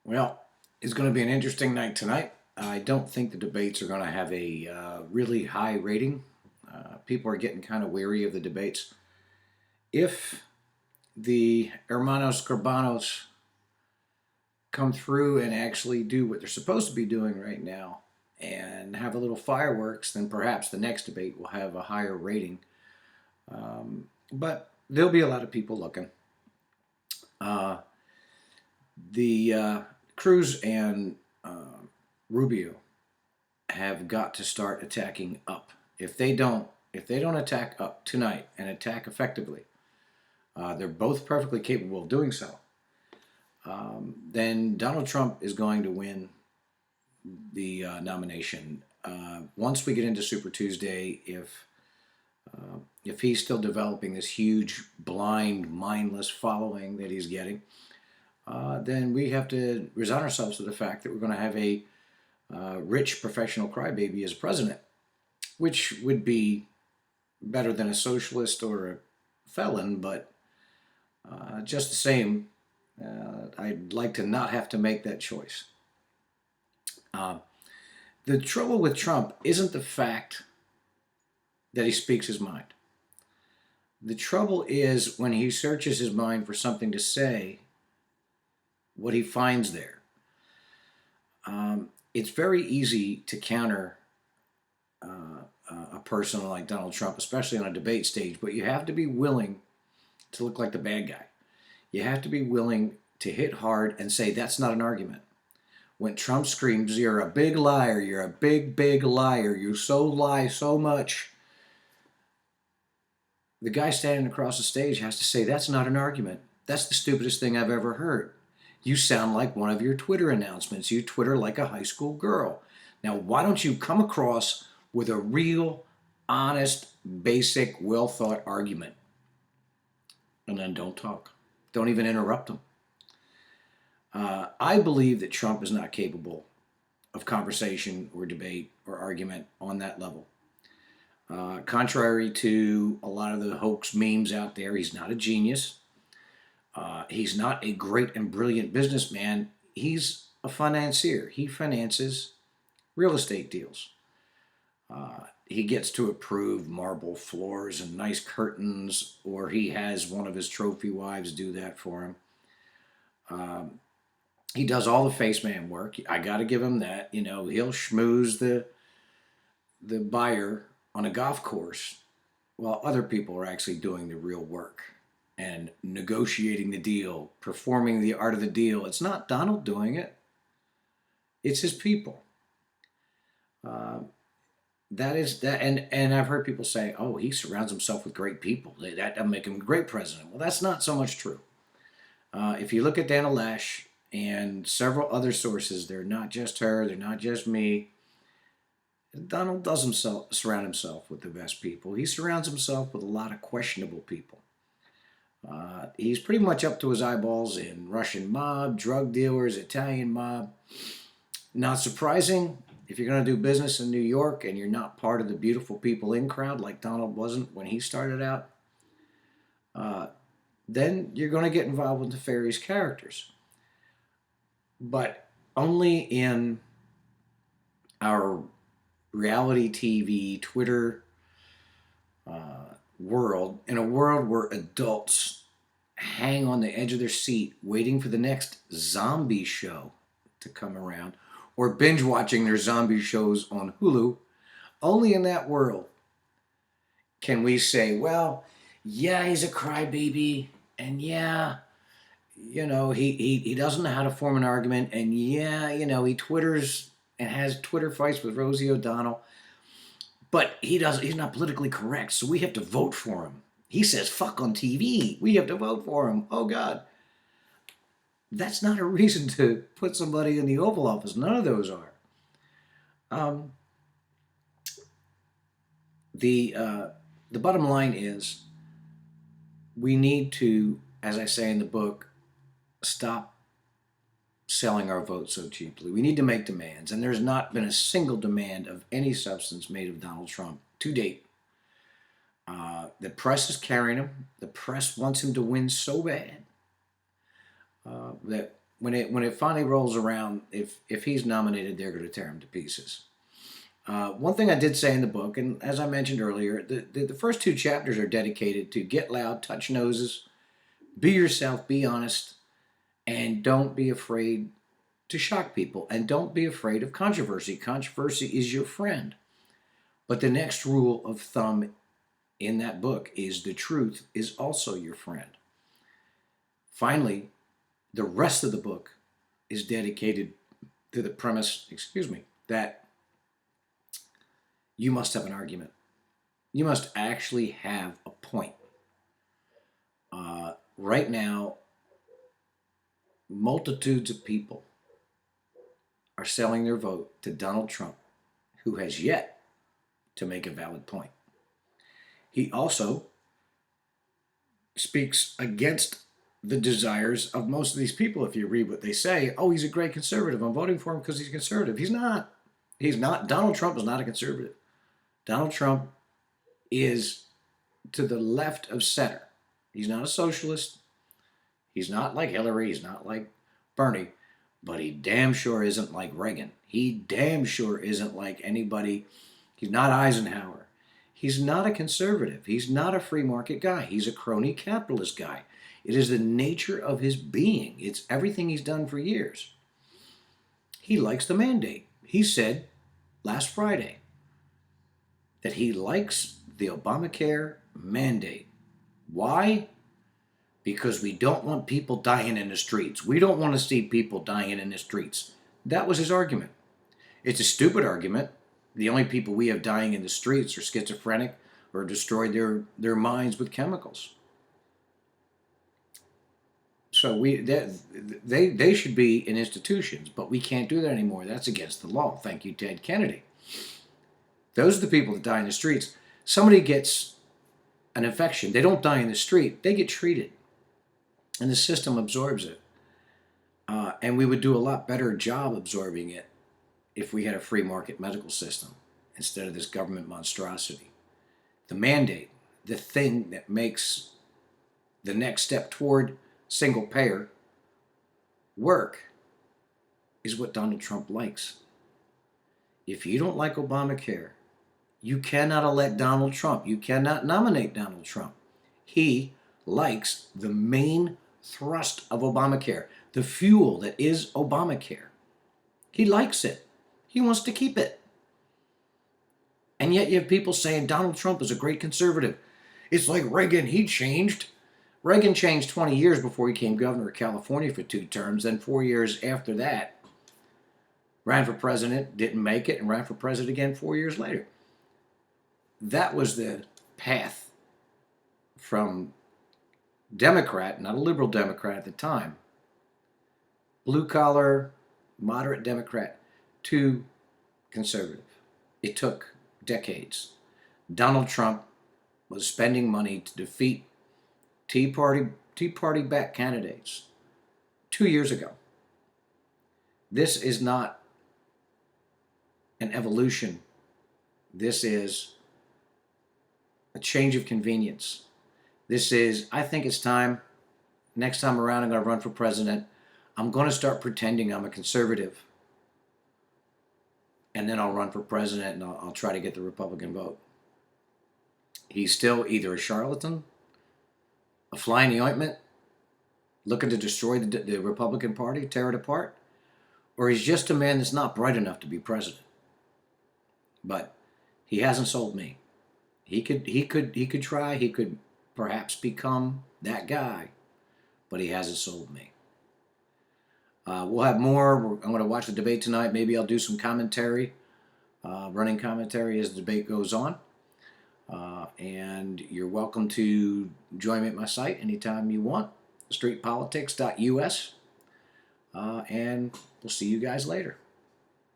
Well, it's going to be an interesting night tonight. I don't think the debates are going to have a really high rating. People are getting kind of weary of the debates. If the Hermanos Corbanos come through and actually do what they're supposed to be doing right now and have a little fireworks, then perhaps the next debate will have a higher rating. But there'll be a lot of people looking. Uh, the Cruz and Rubio have got to start attacking up. If they don't attack up tonight and attack effectively, they're both perfectly capable of doing so. Then Donald Trump is going to win the nomination. Once we get into Super Tuesday, if he's still developing this huge, blind, mindless following that he's getting, then we have to resign ourselves to the fact that we're going to have a rich professional crybaby as president, which would be better than a socialist or a felon, but just the same, I'd like to not have to make that choice. Uh, the trouble with Trump isn't the fact that he speaks his mind. The trouble is when he searches his mind for something to say, what he finds there. It's very easy to counter a person like Donald Trump, especially on a debate stage, but you have to be willing to look like the bad guy. You have to be willing to hit hard and say, that's not an argument. When Trump screams, you're a big liar, you're a big, big liar, you so lie so much, the guy standing across the stage has to say, that's not an argument. That's the stupidest thing I've ever heard. You sound like one of your Twitter announcements. You Twitter like a high school girl. Now, why don't you come across with a real, honest, basic, well thought argument? And then don't talk. Don't even interrupt them. I believe that Trump is not capable of conversation or debate or argument on that level. Contrary to a lot of the hoax memes out there, he's not a genius. He's not a great and brilliant businessman. He's a financier. He finances real estate deals. He gets to approve marble floors and nice curtains, or he has one of his trophy wives do that for him. He does all the face man work. I got to give him that. You know, he'll schmooze the buyer on a golf course while other people are actually doing the real work and negotiating the deal, performing the art of the deal. It's not Donald doing it, it's his people. Uh, that is that, and I've heard people say, "Oh, he surrounds himself with great people. That'll make him a great president." Well, that's not so much true. If you look at Dana Lash and several other sources, they're not just her, they're not just me. Donald does surround himself with the best people. He surrounds himself with a lot of questionable people. He's pretty much up to his eyeballs in Russian mob, drug dealers, Italian mob. Not surprising if you're going to do business in New York and you're not part of the beautiful people in crowd like Donald wasn't when he started out, then you're going to get involved with nefarious characters. But only in our reality TV, Twitter world, in a world where adults hang on the edge of their seat waiting for the next zombie show to come around or binge watching their zombie shows on Hulu, only in that world can we say, well, yeah, he's a crybaby, and yeah, he doesn't know how to form an argument, and yeah, he twitters and has Twitter fights with Rosie O'Donnell, but he's not politically correct, so we have to vote for him. He says fuck on TV. We have to vote for him. Oh God. That's not a reason to put somebody in the Oval Office. None of those are. Um, the bottom line is we need to, as I say in the book, stop selling our vote so cheaply. We need to make demands, and there's not been a single demand of any substance made of Donald Trump to date. The press is carrying him. The press wants him to win so bad that when it finally rolls around, if he's nominated, they're going to tear him to pieces. One thing I did say in the book, and as I mentioned earlier, the first two chapters are dedicated to get loud, touch noses, be yourself, be honest, and don't be afraid to shock people, and don't be afraid of controversy. Controversy is your friend. But the next rule of thumb in that book is the truth is also your friend. Finally, the rest of the book is dedicated to the premise, that you must have an argument. You must actually have a point. Right now, multitudes of people are selling their vote to Donald Trump, who has yet to make a valid point. He also speaks against the desires of most of these people. If you read what they say, oh, he's a great conservative. I'm voting for him because he's conservative. He's not. He's not. Donald Trump is not a conservative. Donald Trump is to the left of center. He's not a socialist. He's not like Hillary. He's not like Bernie. But he damn sure isn't like Reagan. He damn sure isn't like anybody. He's not Eisenhower. He's not a conservative. He's not a free market guy. He's a crony capitalist guy. It is the nature of his being. It's everything he's done for years. He likes the mandate. He said last Friday that he likes the Obamacare mandate. Why? Because we don't want people dying in the streets. We don't want to see people dying in the streets. That was his argument. It's a stupid argument. The only people we have dying in the streets are schizophrenic or destroyed their minds with chemicals. So they should be in institutions, but we can't do that anymore. That's against the law. Thank you, Ted Kennedy. Those are the people that die in the streets. Somebody gets an infection. They don't die in the street. They get treated. And the system absorbs it. And we would do a lot better job absorbing it if we had a free market medical system instead of this government monstrosity. The mandate, the thing that makes the next step toward single payer work, is what Donald Trump likes. If you don't like Obamacare, you cannot elect Donald Trump. You cannot nominate Donald Trump. He likes the main thrust of Obamacare, the fuel that is Obamacare. He likes it. He wants to keep it. And yet you have people saying Donald Trump is a great conservative. It's like Reagan, he changed. Reagan changed 20 years before he became governor of California for 2 terms. Then 4 years after that, ran for president, didn't make it, and ran for president again 4 years later. That was the path from Democrat, not a liberal Democrat at the time, blue-collar, moderate Democrat, to conservative. It took decades. Donald Trump was spending money to defeat Tea Party-backed candidates 2 years ago. This is not an evolution. This is a change of convenience. This is, I think it's time, next time around I'm going to run for president, I'm going to start pretending I'm a conservative. And then I'll run for president and I'll try to get the Republican vote. He's still either a charlatan, a fly in the ointment, looking to destroy the Republican Party, tear it apart, or he's just a man that's not bright enough to be president. But he hasn't sold me. He could try. He could perhaps become that guy, but he hasn't sold me. We'll have more. I'm going to watch the debate tonight. Maybe I'll do some commentary, running commentary as the debate goes on. And you're welcome to join me at my site anytime you want, streetpolitics.us. And we'll see you guys later.